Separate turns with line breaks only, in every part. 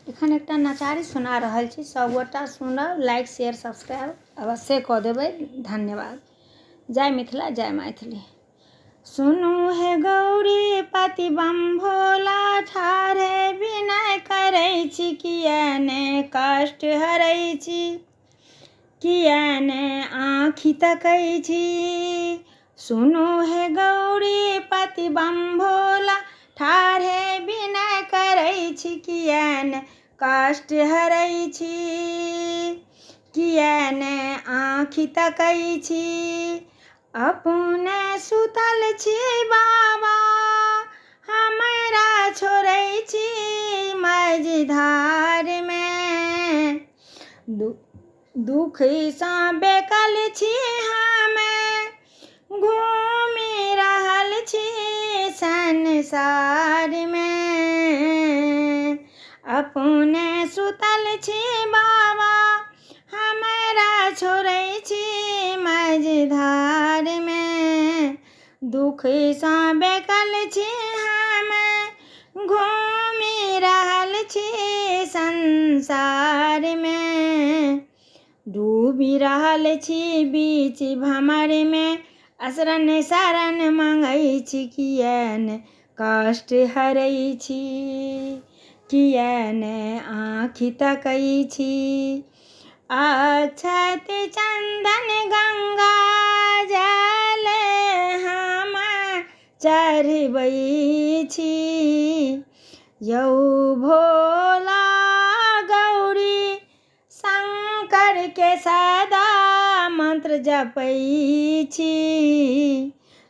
एखन एकटा नचारी सुना रहल छी, सबगोटा सुनब, लाइक शेयर सब्सक्राइब अवश्य कऽ देबै। धन्यवाद। जय मिथिला, जय मैथिली। सुनू हे गौरी पति बम भोला, ठाढ़े विनय करै छी, किया ने कष्ट हरै छी, किया ने आँखि तकै छी। सुनू हे गौरी पति बम भोला, ठाढ़े विनय करै छी, किया ने कष्ट हरै छी, किया ने आँखि तकै छी। अपने सुतल छी बाबा, हमरा छोड़ै छी मझधारमे। दुखसँ बेकल छी हमे, घूमि रहल छी संसारमे। अपने सुतल छी बाबा, हमरा छोड़ै छी मझधारमे। दुखसँ बेकल छी हमे, घूमि रहल छी संसारमे। डूबि रहल छी बीच भंवरमे, शरण शरण मंगै छी, किया ने कष्ट हरै छी, किया ने आँखि तकै छी। अक्षत चंदन गंगा जल हम चढ़बै छी, यौ भोला गौरी शंकर के सदा मंत्र जपै छी।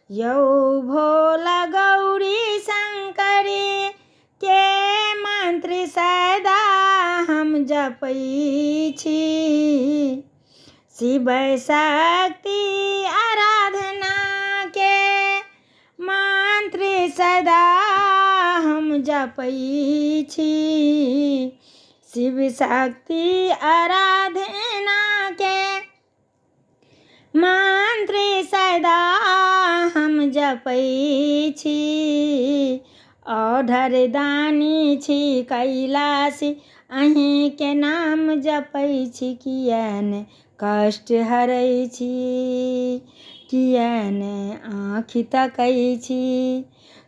यौ भोला गौरी शंकर के मंत्र सदा हम जपै छी। शिव शक्ति आराधना के मंत्र सदा हम जपै छी। शिव शक्ति आराधना के मंत्र सदा हम जपै छी। औढर दानी छी कैलाशी, अहीं के नाम जपै छी, किया ने कष्ट हरै छी, किया ने आँखि तकै छी।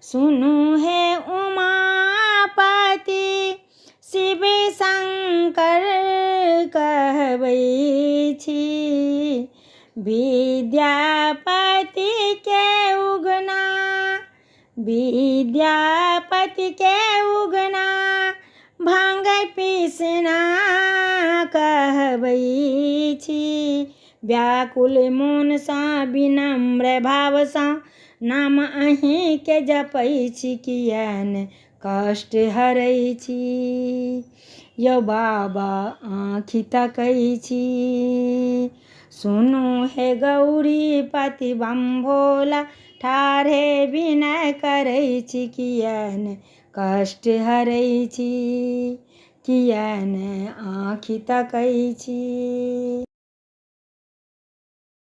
सुनू हे उमापति शिव शंकर कहबै छी, विद्यापति के उगना, विद्यापति के उगना, भांग पीसना कहबै छी। व्याकुल मोनसँ विनम्र भावसँ नाम अहीं के जपै छी, किया ने कष्ट हरै छी, यौ बाबा आँखि तकै छी। सुनू हे गौरी पति बम भोला, ठाढ़े विनय करै छी, किया ने कष्ट हरै छी, किया ने आँखि तकै छी।